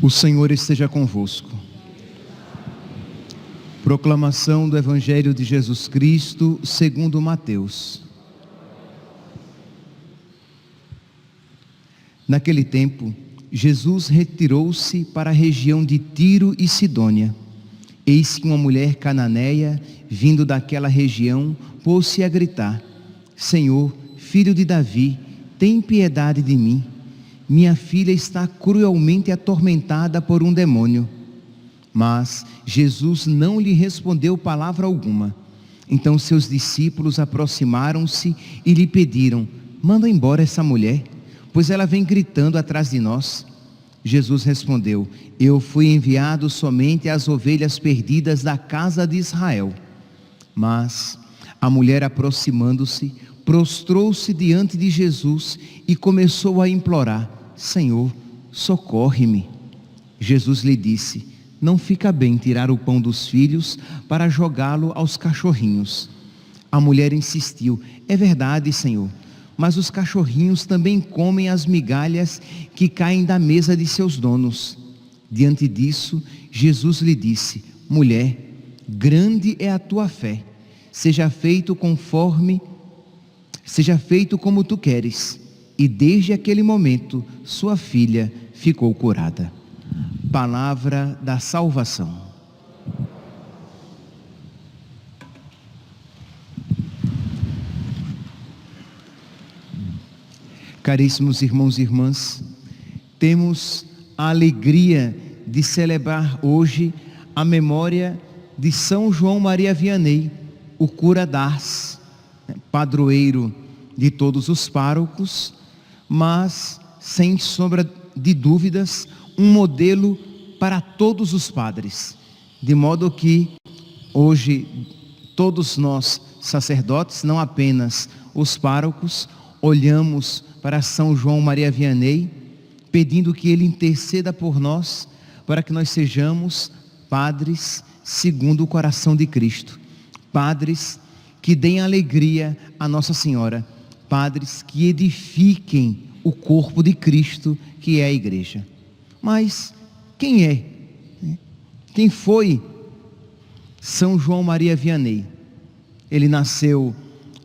O Senhor esteja convosco. Proclamação do Evangelho de Jesus Cristo segundo Mateus. Naquele tempo, Jesus retirou-se para a região de Tiro e Sidônia. Eis que uma mulher cananeia, vindo daquela região, pôs-se a gritar: Senhor, filho de Davi, tem piedade de mim. Minha filha está cruelmente atormentada por um demônio. Mas Jesus não lhe respondeu palavra alguma. Então seus discípulos aproximaram-se e lhe pediram: manda embora essa mulher, pois ela vem gritando atrás de nós. Jesus respondeu: eu fui enviado somente às ovelhas perdidas da casa de Israel. Mas a mulher, aproximando-se, prostrou-se diante de Jesus e começou a implorar: Senhor, socorre-me. Jesus lhe disse: não fica bem tirar o pão dos filhos para jogá-lo aos cachorrinhos. A mulher insistiu: é verdade, Senhor, mas os cachorrinhos também comem as migalhas que caem da mesa de seus donos. Diante disso, Jesus lhe disse: mulher, grande é a tua fé, seja feito como tu queres. E desde aquele momento, sua filha ficou curada. Palavra da salvação. Caríssimos irmãos e irmãs, temos a alegria de celebrar hoje a memória de São João Maria Vianney, o cura d'Ars, padroeiro de todos os párocos, mas, sem sombra de dúvidas, um modelo para todos os padres. De modo que, hoje, todos nós, sacerdotes, não apenas os párocos, olhamos para São João Maria Vianney, pedindo que ele interceda por nós, para que nós sejamos padres segundo o coração de Cristo. Padres que deem alegria a Nossa Senhora. Padres que edifiquem o corpo de Cristo, que é a igreja. Mas quem é? Quem foi São João Maria Vianney? Ele nasceu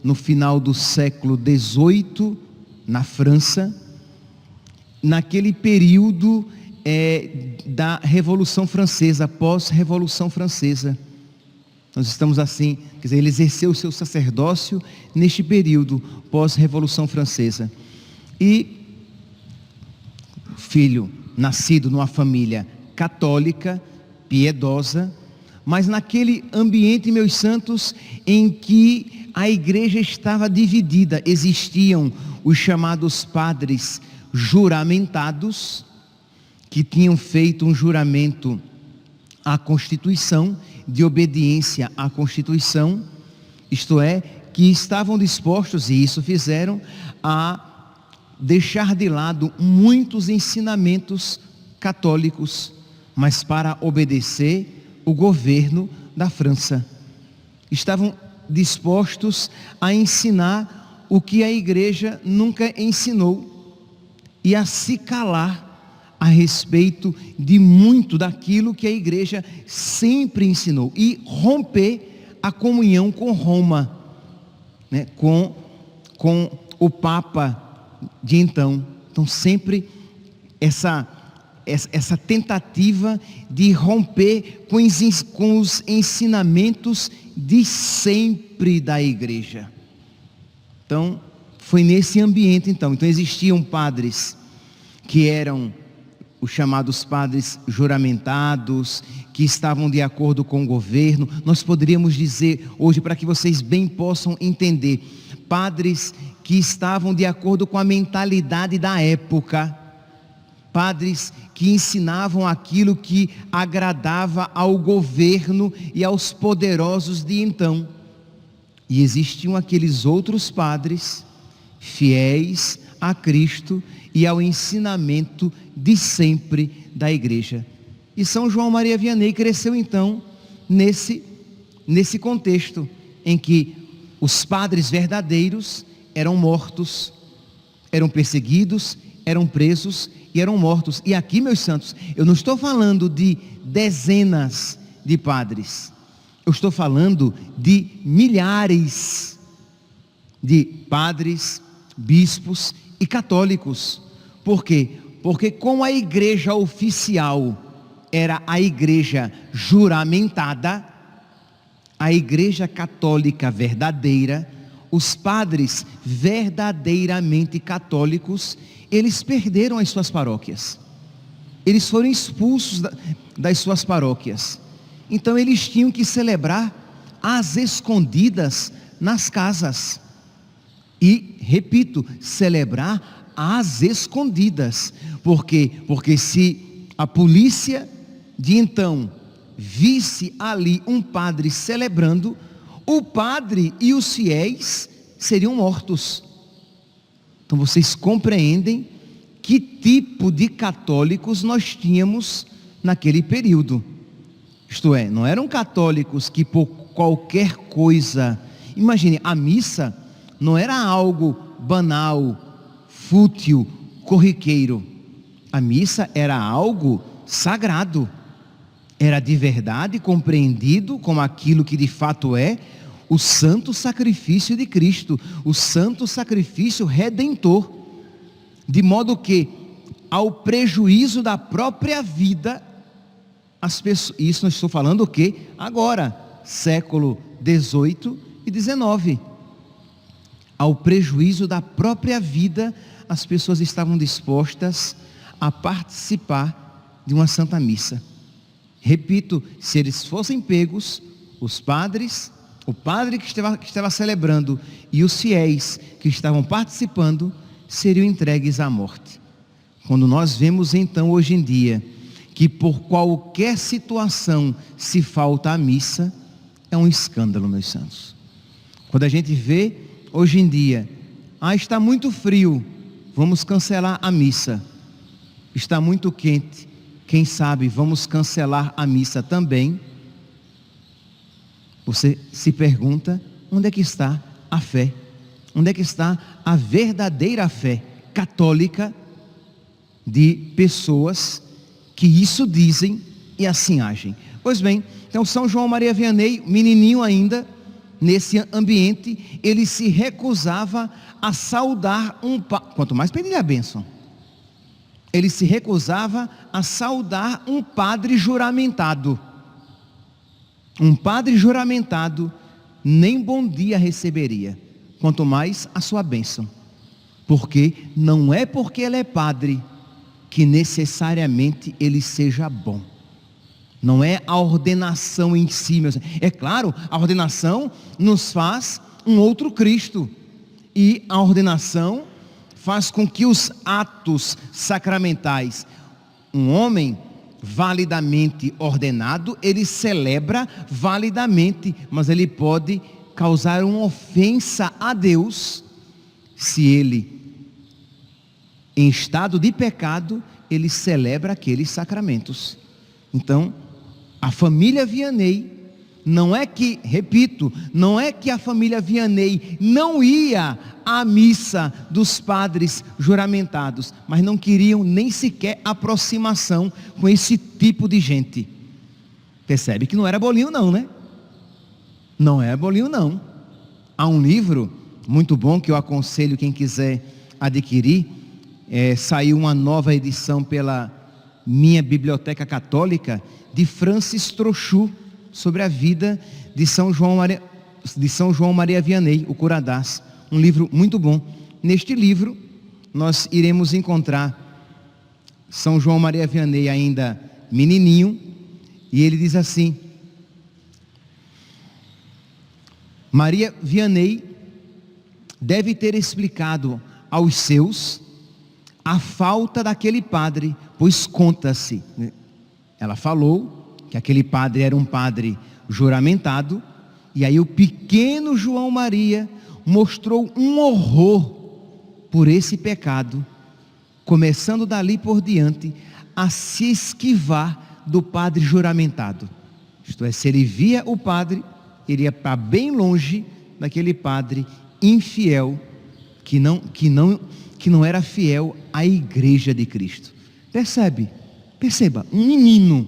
no final do século XVIII, na França, naquele período da Revolução Francesa, pós-Revolução Francesa. Nós estamos assim, quer dizer, ele exerceu o seu sacerdócio neste período pós-Revolução Francesa. E filho nascido numa família católica, piedosa, mas naquele ambiente, meus santos, em que a igreja estava dividida. Existiam os chamados padres juramentados, que tinham feito um juramento à Constituição, de obediência à Constituição, isto é, que estavam dispostos, e isso fizeram, a deixar de lado muitos ensinamentos católicos, mas para obedecer o governo da França. Estavam dispostos a ensinar o que a igreja nunca ensinou e a se calar a respeito de muito daquilo que a igreja sempre ensinou, e romper a comunhão com Roma, né, com o Papa de então. Então sempre essa tentativa de romper com os ensinamentos de sempre da igreja. Então foi nesse ambiente então existiam padres que eram os chamados padres juramentados, que estavam de acordo com o governo. Nós poderíamos dizer hoje, para que vocês bem possam entender, padres que estavam de acordo com a mentalidade da época, padres que ensinavam aquilo que agradava ao governo e aos poderosos de então. E existiam aqueles outros padres fiéis a Cristo e ao ensinamento de sempre da igreja. E São João Maria Vianney cresceu então nesse contexto em que os padres verdadeiros eram mortos, eram perseguidos, eram presos e eram mortos. E aqui, meus santos, eu não estou falando de dezenas de padres, eu estou falando de milhares de padres, bispos e católicos. Por quê? Porque como a igreja oficial era a igreja juramentada, a igreja católica verdadeira, os padres verdadeiramente católicos, eles perderam as suas paróquias. Eles foram expulsos das suas paróquias. Então eles tinham que celebrar às escondidas nas casas. E, repito, celebrar às escondidas. Por quê? Porque se a polícia de então visse ali um padre celebrando, o padre e os fiéis seriam mortos. Então vocês compreendem que tipo de católicos nós tínhamos naquele período. Isto é, não eram católicos que por qualquer coisa, imagine, a missa não era algo banal, fútil, corriqueiro. A missa era algo sagrado. Era de verdade compreendido como aquilo que de fato é o santo sacrifício de Cristo, o santo sacrifício redentor, de modo que, ao prejuízo da própria vida, as pessoas, isso nós estou falando o quê? Agora, século 18 e 19, ao prejuízo da própria vida, as pessoas estavam dispostas a participar de uma santa missa. Repito, se eles fossem pegos, os padres, o padre que estava celebrando e os fiéis que estavam participando, seriam entregues à morte. Quando nós vemos então hoje em dia, que por qualquer situação se falta a missa, é um escândalo, meus santos. Quando a gente vê hoje em dia, está muito frio, vamos cancelar a missa. Está muito quente, quem sabe vamos cancelar a missa também. Você se pergunta, onde é que está a fé? Onde é que está a verdadeira fé católica de pessoas que isso dizem e assim agem? Pois bem, então São João Maria Vianney, menininho ainda, nesse ambiente, ele se recusava a saudar quanto mais pedir a bênção. Ele se recusava a saudar um padre juramentado. Um padre juramentado nem bom dia receberia, quanto mais a sua bênção. Porque não é porque ele é padre que necessariamente ele seja bom. Não é a ordenação em si, meus. É claro, a ordenação nos faz um outro Cristo. E a ordenação faz com que os atos sacramentais, um homem validamente ordenado, ele celebra validamente, mas ele pode causar uma ofensa a Deus, se ele, em estado de pecado, ele celebra aqueles sacramentos. Então, a família Vianney, não é que, repito, não é que a família Vianney não ia à missa dos padres juramentados, mas não queriam nem sequer aproximação com esse tipo de gente. Percebe que não era bolinho não, né? Não é bolinho não. Há um livro muito bom que eu aconselho quem quiser adquirir. Saiu uma nova edição pela minha biblioteca católica, de Francis Trochu, sobre a vida de São João Maria Vianney, o Curadás. Um livro muito bom. Neste livro, nós iremos encontrar São João Maria Vianney ainda menininho, e ele diz assim: Maria Vianney deve ter explicado aos seus a falta daquele padre, pois conta-se, ela falou que aquele padre era um padre juramentado, e aí o pequeno João Maria mostrou um horror por esse pecado, começando dali por diante, a se esquivar do padre juramentado. Isto é, se ele via o padre, ele ia para bem longe daquele padre infiel, que não era fiel à igreja de Cristo. Perceba, um menino,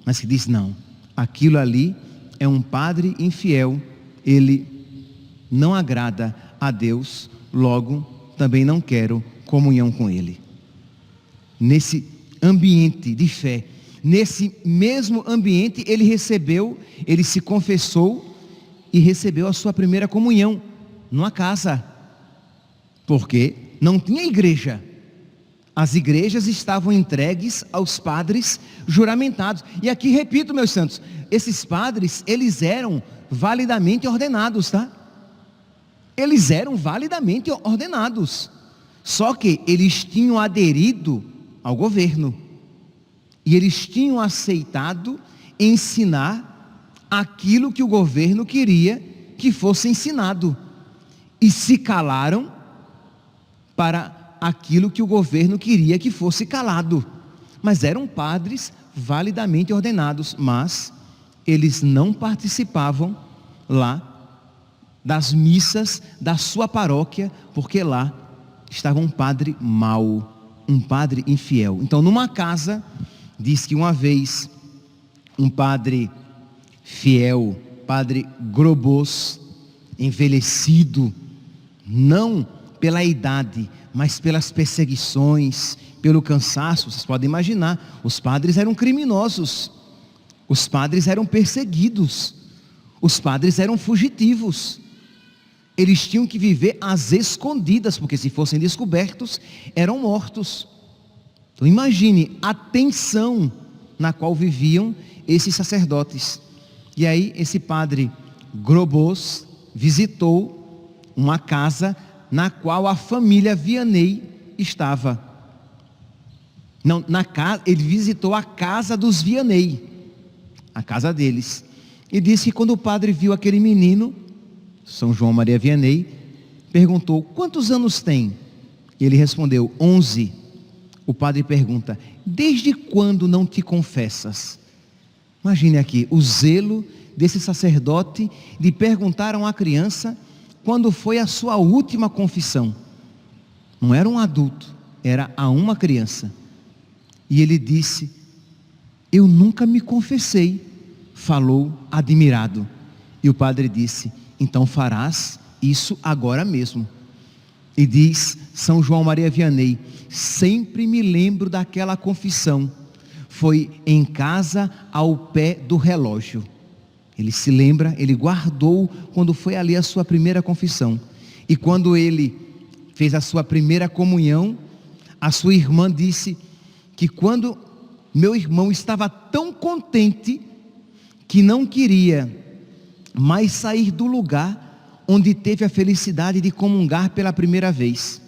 mas que diz: não, aquilo ali é um padre infiel, ele não agrada a Deus, logo também não quero comunhão com ele. Nesse ambiente de fé, nesse mesmo ambiente, ele se confessou e recebeu a sua primeira comunhão numa casa, porque não tinha igreja. As igrejas estavam entregues aos padres juramentados. E aqui repito, meus santos, esses padres, eles eram validamente ordenados, tá? Eles eram validamente ordenados. Só que eles tinham aderido ao governo. E eles tinham aceitado ensinar aquilo que o governo queria que fosse ensinado. E se calaram para aquilo que o governo queria que fosse calado. Mas eram padres validamente ordenados, mas eles não participavam lá das missas da sua paróquia, porque lá estava um padre mau, um padre infiel. Então, numa casa, diz que uma vez um padre fiel, padre Grobos, envelhecido, não pela idade, mas pelas perseguições, pelo cansaço. Vocês podem imaginar, os padres eram criminosos, os padres eram perseguidos, os padres eram fugitivos, eles tinham que viver às escondidas, porque se fossem descobertos, eram mortos. Então imagine a tensão na qual viviam esses sacerdotes. E aí esse padre Grobos visitou uma casa na qual a família Vianney estava. Não, ele visitou a casa dos Vianney, a casa deles. E disse que quando o padre viu aquele menino, São João Maria Vianney, perguntou: quantos anos tem? E ele respondeu: 11. O padre pergunta: desde quando não te confessas? Imagine aqui o zelo desse sacerdote de perguntar a uma criança quando foi a sua última confissão. Não era um adulto, era a uma criança. E ele disse: eu nunca me confessei. Falou admirado. E o padre disse: então farás isso agora mesmo. E diz São João Maria Vianney: sempre me lembro daquela confissão. Foi em casa ao pé do relógio. Ele se lembra, ele guardou quando foi ali a sua primeira confissão. E quando ele fez a sua primeira comunhão, a sua irmã disse que quando meu irmão estava tão contente que não queria mais sair do lugar onde teve a felicidade de comungar pela primeira vez.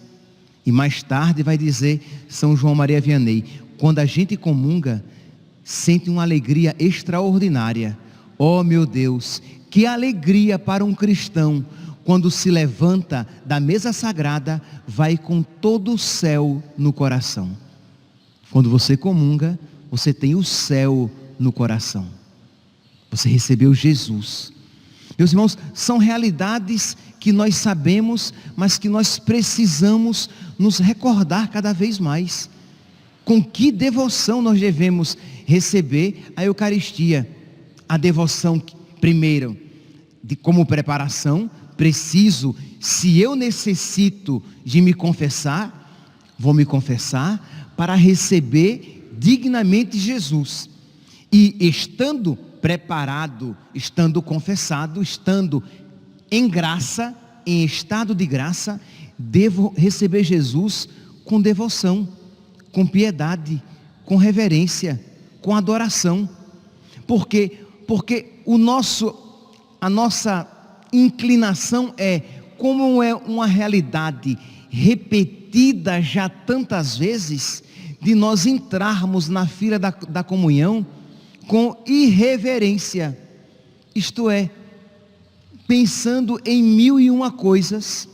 E mais tarde vai dizer São João Maria Vianney: quando a gente comunga, sente uma alegria extraordinária. Oh meu Deus, que alegria para um cristão quando se levanta da mesa sagrada, vai com todo o céu no coração. Quando você comunga, você tem o céu no coração. Você recebeu Jesus. Meus irmãos, são realidades que nós sabemos, mas que nós precisamos nos recordar cada vez mais. Com que devoção nós devemos receber a Eucaristia? A devoção, primeiro, como preparação, preciso, se eu necessito de me confessar, vou me confessar para receber dignamente Jesus. E estando preparado, estando confessado, estando em graça, em estado de graça, devo receber Jesus com devoção, com piedade, com reverência, com adoração. Porque a nossa inclinação como é uma realidade repetida já tantas vezes, de nós entrarmos na fila da comunhão com irreverência, isto é, pensando em 1001 coisas,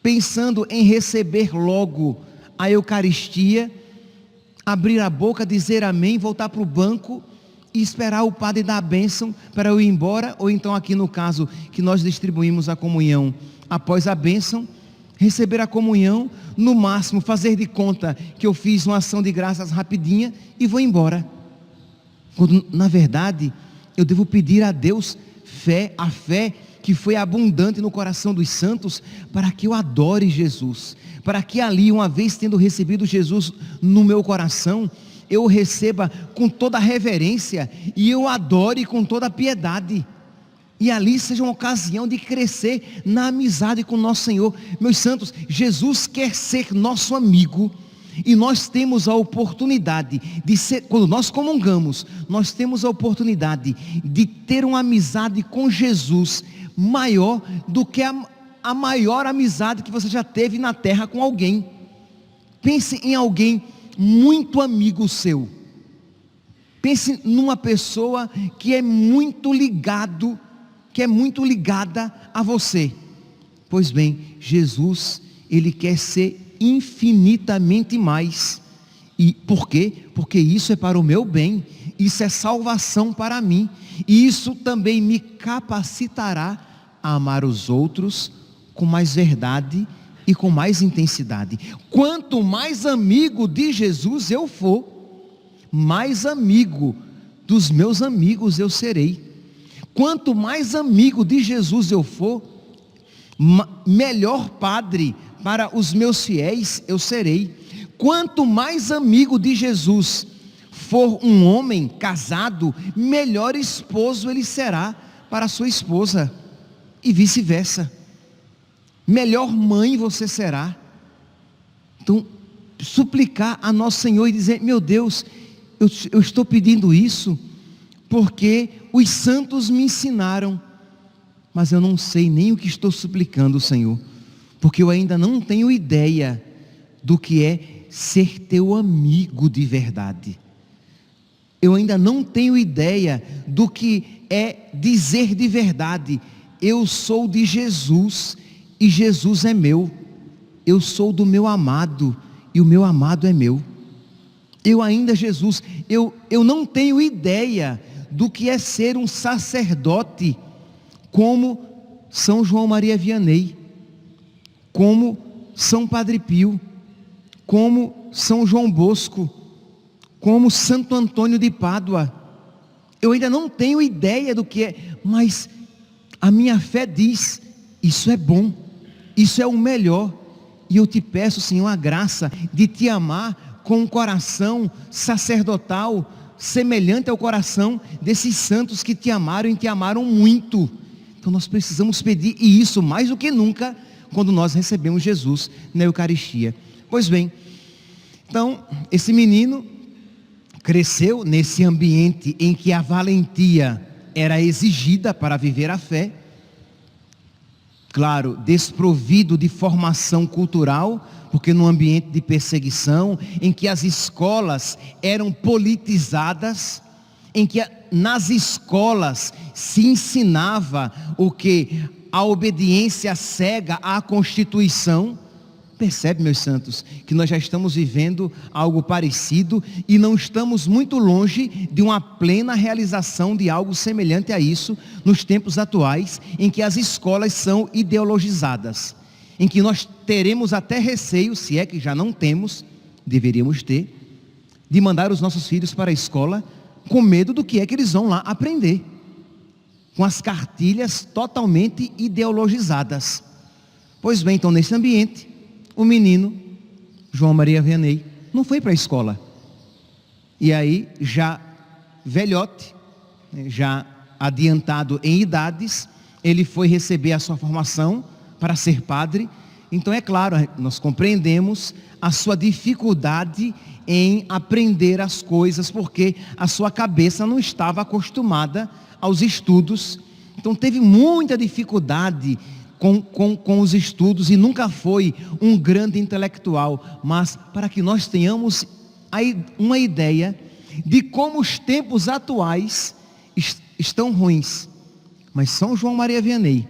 pensando em receber logo a Eucaristia, abrir a boca, dizer amém, voltar para o banco e esperar o padre dar a bênção para eu ir embora, ou então aqui no caso que nós distribuímos a comunhão, após a bênção, receber a comunhão, no máximo fazer de conta que eu fiz uma ação de graças rapidinha e vou embora. Quando na verdade eu devo pedir a Deus fé, a fé que foi abundante no coração dos santos, para que eu adore Jesus, para que ali, uma vez tendo recebido Jesus no meu coração, eu o receba com toda a reverência e eu adore com toda a piedade, e ali seja uma ocasião de crescer na amizade com nosso Senhor. Meus santos, Jesus quer ser nosso amigo, e nós temos a oportunidade de ser, quando nós comungamos, nós temos a oportunidade de ter uma amizade com Jesus maior do que a maior amizade que você já teve na terra com alguém. Pense em alguém muito amigo seu. Pense numa pessoa que é muito ligada a você. Pois bem, Jesus, Ele quer ser infinitamente mais. E por quê? Porque isso é para o meu bem, isso é salvação para mim, e isso também me capacitará a amar os outros com mais verdade e com mais intensidade. Quanto mais amigo de Jesus eu for, mais amigo dos meus amigos eu serei. Quanto mais amigo de Jesus eu for, melhor padre para os meus fiéis eu serei. Quanto mais amigo de Jesus for um homem casado, melhor esposo ele será para a sua esposa, e vice-versa. Melhor mãe você será. Então, suplicar a nosso Senhor e dizer: meu Deus, eu estou pedindo isso porque os santos me ensinaram, mas eu não sei nem o que estou suplicando, Senhor, porque eu ainda não tenho ideia do que é ser teu amigo de verdade. Eu ainda não tenho ideia do que é dizer de verdade: eu sou de Jesus e Jesus é meu. Eu sou do meu amado e o meu amado é meu. Eu ainda, Jesus, eu não tenho ideia do que é ser um sacerdote como São João Maria Vianney, como São Padre Pio, como São João Bosco, como Santo Antônio de Pádua. Eu ainda não tenho ideia do que é, mas a minha fé diz: isso é bom, isso é o melhor. E eu te peço, Senhor, a graça de te amar com um coração sacerdotal, semelhante ao coração desses santos que te amaram e te amaram muito. Então nós precisamos pedir, e isso mais do que nunca, quando nós recebemos Jesus na Eucaristia. Pois bem, então esse menino cresceu nesse ambiente em que a valentia era exigida para viver a fé, claro, desprovido de formação cultural, porque num ambiente de perseguição, em que as escolas eram politizadas, em que nas escolas se ensinava o que? A obediência cega à Constituição. Percebe, meus santos, que nós já estamos vivendo algo parecido e não estamos muito longe de uma plena realização de algo semelhante a isso nos tempos atuais, em que as escolas são ideologizadas, em que nós teremos até receio, se é que já não temos, deveríamos ter, de mandar os nossos filhos para a escola com medo do que é que eles vão lá aprender, com as cartilhas totalmente ideologizadas. Pois bem, então nesse ambiente, o menino, João Maria Vianney, não foi para a escola. E aí, já velhote, já adiantado em idades, ele foi receber a sua formação para ser padre. Então é claro, nós compreendemos a sua dificuldade em aprender as coisas, porque a sua cabeça não estava acostumada aos estudos. Então teve muita dificuldade com os estudos, e nunca foi um grande intelectual, mas para que nós tenhamos aí uma ideia de como os tempos atuais estão ruins. Mas São João Maria Vianney,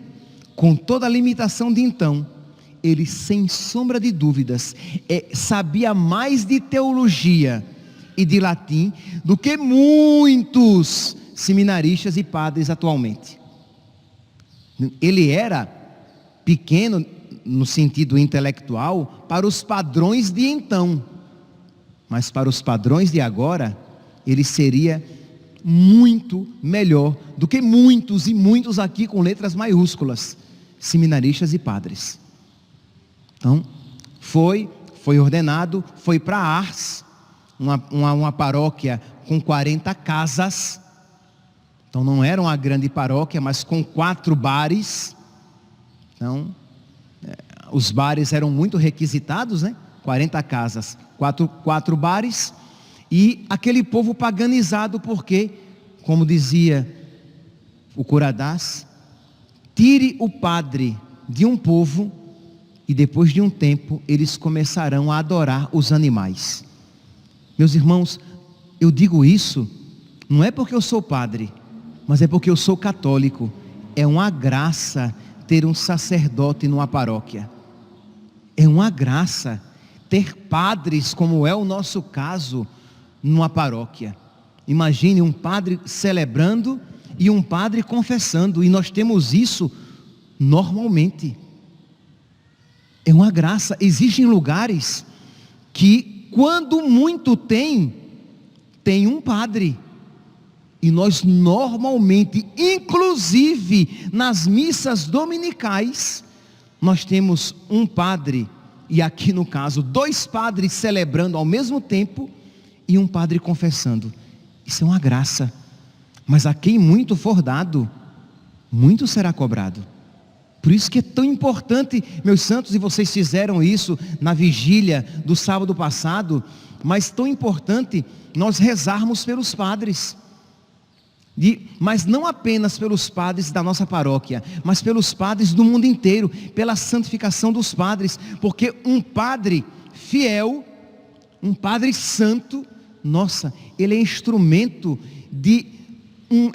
com toda a limitação de então, ele, sem sombra de dúvidas, sabia mais de teologia e de latim do que muitos seminaristas e padres atualmente. Ele era pequeno no sentido intelectual para os padrões de então, mas para os padrões de agora, ele seria muito melhor do que muitos e muitos aqui com letras maiúsculas, seminaristas e padres. Então, foi ordenado, foi para Ars, uma paróquia com 40 casas. Então não era uma grande paróquia, mas com 4 bares. Então, os bares eram muito requisitados, né? 40 casas, 4 bares. E aquele povo paganizado, porque, como dizia o Curadás, tire o padre de um povo e depois de um tempo eles começarão a adorar os animais. Meus irmãos, eu digo isso, não é porque eu sou padre, mas é porque eu sou católico. É uma graça ter um sacerdote numa paróquia. É uma graça ter padres, como é o nosso caso, numa paróquia. Imagine um padre celebrando e um padre confessando, e nós temos isso normalmente. É uma graça. Existem lugares que, quando muito tem um padre. E nós normalmente, inclusive nas missas dominicais, nós temos um padre, e aqui no caso 2 padres celebrando ao mesmo tempo e um padre confessando. Isso é uma graça. Mas a quem muito for dado, muito será cobrado. Por isso que é tão importante, meus santos, e vocês fizeram isso na vigília do sábado passado, mas tão importante nós rezarmos pelos padres. Mas não apenas pelos padres da nossa paróquia, mas pelos padres do mundo inteiro, pela santificação dos padres, porque um padre fiel, um padre santo, nossa, ele é um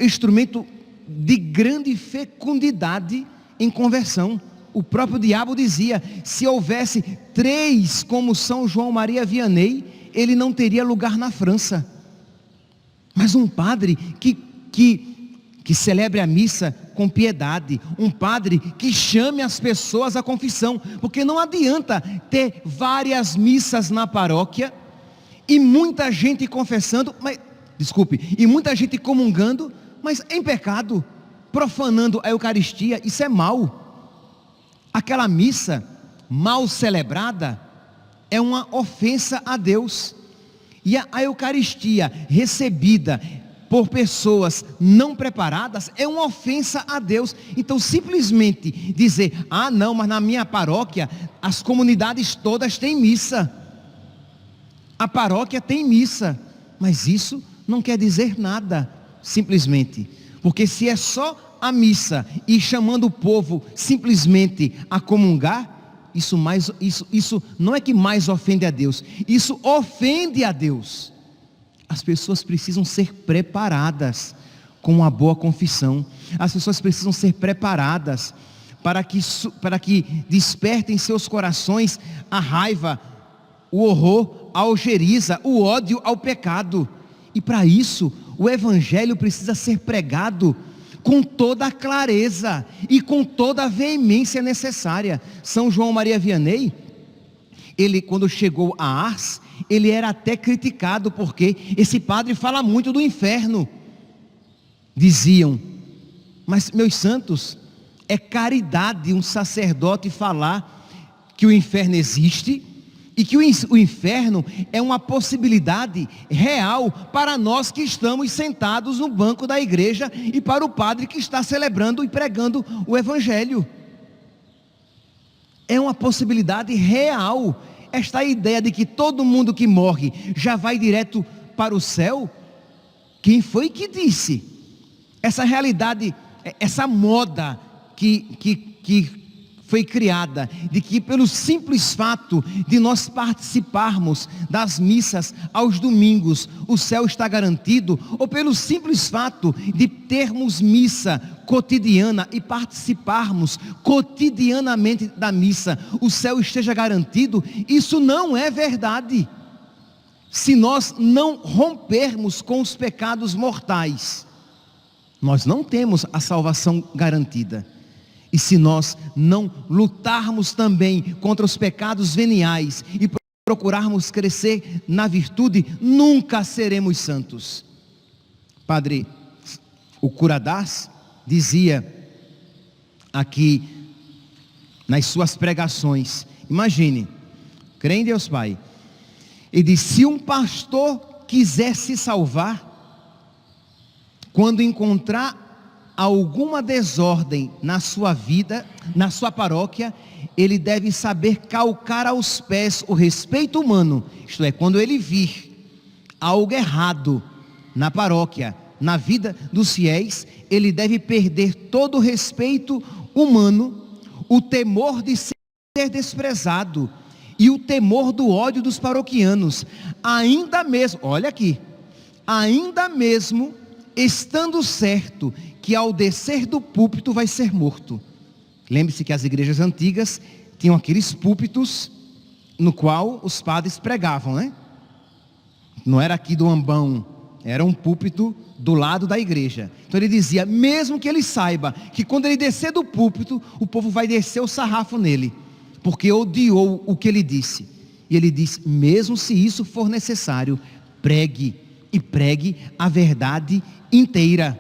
instrumento de grande fecundidade em conversão. O próprio diabo dizia, se houvesse 3 como São João Maria Vianney, ele não teria lugar na França. Mas um padre que celebre a missa com piedade, um padre que chame as pessoas à confissão, porque não adianta ter várias missas na paróquia e muita gente confessando, e muita gente comungando, mas em pecado, profanando a Eucaristia. Isso é mal. Aquela missa mal celebrada é uma ofensa a Deus, e a Eucaristia recebida por pessoas não preparadas é uma ofensa a Deus. Então simplesmente dizer, não, mas na minha paróquia as comunidades todas têm missa, a paróquia tem missa, mas isso não quer dizer nada, simplesmente, porque se é só a missa e chamando o povo simplesmente a comungar, isso não é que mais ofende a Deus, isso ofende a Deus. As pessoas precisam ser preparadas com uma boa confissão. As pessoas precisam ser preparadas para que despertem em seus corações a raiva, o horror, a ojeriza, o ódio ao pecado. E para isso, o Evangelho precisa ser pregado com toda a clareza e com toda a veemência necessária. São João Maria Vianney, ele, quando chegou a Ars, ele era até criticado, porque esse padre fala muito do inferno. Diziam, mas meus santos, é caridade um sacerdote falar que o inferno existe, e que o inferno é uma possibilidade real para nós que estamos sentados no banco da igreja, e para o padre que está celebrando e pregando o Evangelho. É uma possibilidade real. Esta ideia de que todo mundo que morre já vai direto para o céu, quem foi que disse? Essa realidade, essa moda que foi criada, de que pelo simples fato de nós participarmos das missas aos domingos, o céu está garantido, ou pelo simples fato de termos missa cotidiana e participarmos cotidianamente da missa, o céu esteja garantido. Isso não é verdade. Se nós não rompermos com os pecados mortais, nós não temos a salvação garantida. E se nós não lutarmos também contra os pecados veniais e procurarmos crescer na virtude, nunca seremos santos. Padre, o Curadás dizia aqui nas suas pregações, imagine, crê em Deus Pai, ele diz: se um pastor quiser se salvar, quando encontrar alguma desordem na sua vida, na sua paróquia, ele deve saber calcar aos pés o respeito humano. Isto é, quando ele vir algo errado na paróquia, na vida dos fiéis, ele deve perder todo o respeito humano, o temor de ser desprezado e o temor do ódio dos paroquianos, ainda mesmo, olha aqui, ainda mesmo estando certo que ao descer do púlpito vai ser morto. Lembre-se que as igrejas antigas tinham aqueles púlpitos no qual os padres pregavam, né? Não era aqui do ambão, era um púlpito do lado da igreja. Então ele dizia, mesmo que ele saiba que quando ele descer do púlpito, o povo vai descer o sarrafo nele, porque odiou o que ele disse. E ele diz, mesmo se isso for necessário, pregue, e pregue a verdade inteira.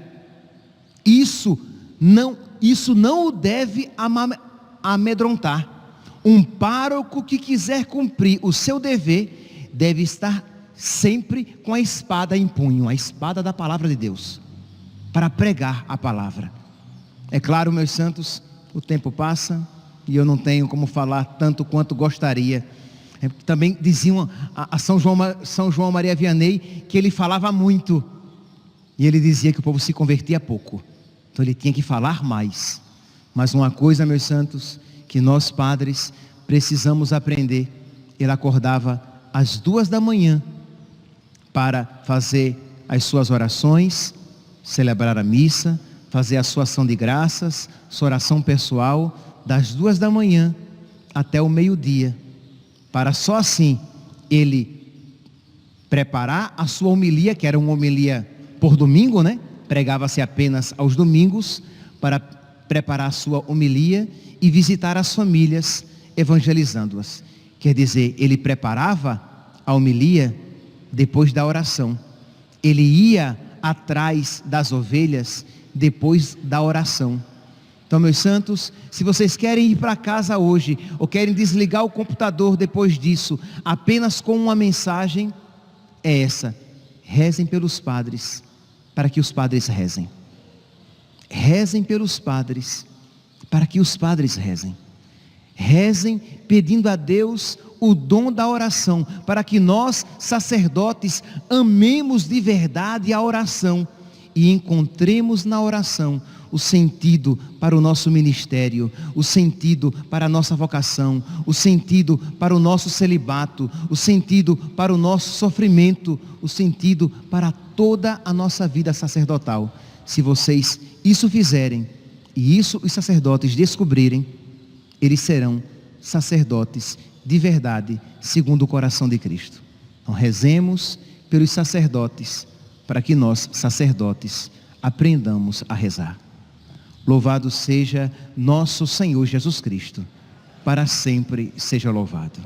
Isso não o deve amedrontar. Um pároco que quiser cumprir o seu dever deve estar sempre com a espada em punho, a espada da palavra de Deus, para pregar a palavra. É claro, meus santos, o tempo passa e eu não tenho como falar tanto quanto gostaria. Também diziam a São João Maria Vianney que ele falava muito, e ele dizia que o povo se convertia pouco, então ele tinha que falar mais. Mas uma coisa, meus santos, que nós padres precisamos aprender: ele acordava às 2 da manhã para fazer as suas orações, celebrar a missa, fazer a sua ação de graças, sua oração pessoal, das 2 da manhã até o meio-dia, para só assim ele preparar a sua homilia, que era uma homilia por domingo, né? Pregava-se apenas aos domingos, para preparar a sua homilia e visitar as famílias, evangelizando-as. Quer dizer, ele preparava a homilia depois da oração. Ele ia atrás das ovelhas depois da oração. Então, meus santos, se vocês querem ir para casa hoje, ou querem desligar o computador depois disso, apenas com uma mensagem, é essa: rezem pelos padres, para que os padres rezem. Rezem pelos padres, para que os padres rezem. Rezem pedindo a Deus o dom da oração, para que nós, sacerdotes, amemos de verdade a oração e encontremos na oração o sentido para o nosso ministério, o sentido para a nossa vocação, o sentido para o nosso celibato, o sentido para o nosso sofrimento, o sentido para toda a nossa vida sacerdotal. Se vocês isso fizerem, e isso os sacerdotes descobrirem, eles serão sacerdotes de verdade, segundo o coração de Cristo. Então rezemos pelos sacerdotes, para que nós, sacerdotes, aprendamos a rezar. Louvado seja nosso Senhor Jesus Cristo, para sempre seja louvado.